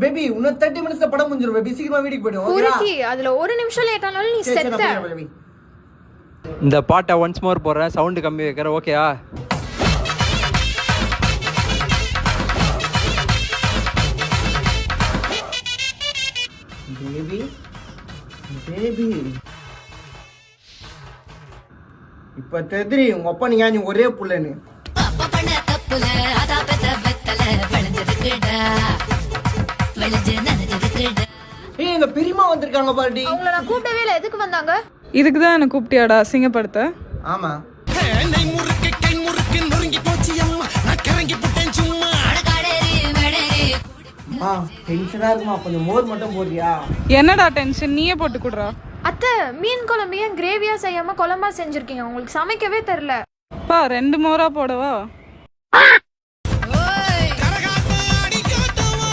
Baby இன்னும் 30 minutes படம் முடிஞ்சிரும் பேபி, சீக்கிரமா வீட்டுக்கு போய்டு. குறுக்கி அதுல ஒரு நிமிஷம் லேட் ஆனாலும் நீ செத்த. இந்த பாட்டை ஒன்ஸ் மோர் போடுறேன், சவுண்ட் கம்மி வைக்கிறேன், ஓகேயா? பேபி பேபி இப்ப தெரியுது உங்க அப்பா நீ ஒரே புள்ளன்னு. எங்க பெரியமா வந்திருக்காங்க பாட்டி. அவங்கள நான் கூப்பிடவே இல்ல. எதுக்கு வந்தாங்க? இதுக்கு தான் என்ன கூப்பிட்டியாடா அசிங்கப்படுத்த? ஆமா. டென்ஷனா இருக்குமா, கொஞ்சம் மோர் மட்டும் போடுறியா? என்னடா டென்ஷன், நீயே போட்டு குடுறா. அத்தை, மீன் குழம்பு ஏன் கிரேவியா செய்யாம குழம்பா செஞ்சிருக்கீங்க? உங்களுக்கு சமைக்கவே தெரியல. பா 2 மோரா போடவா?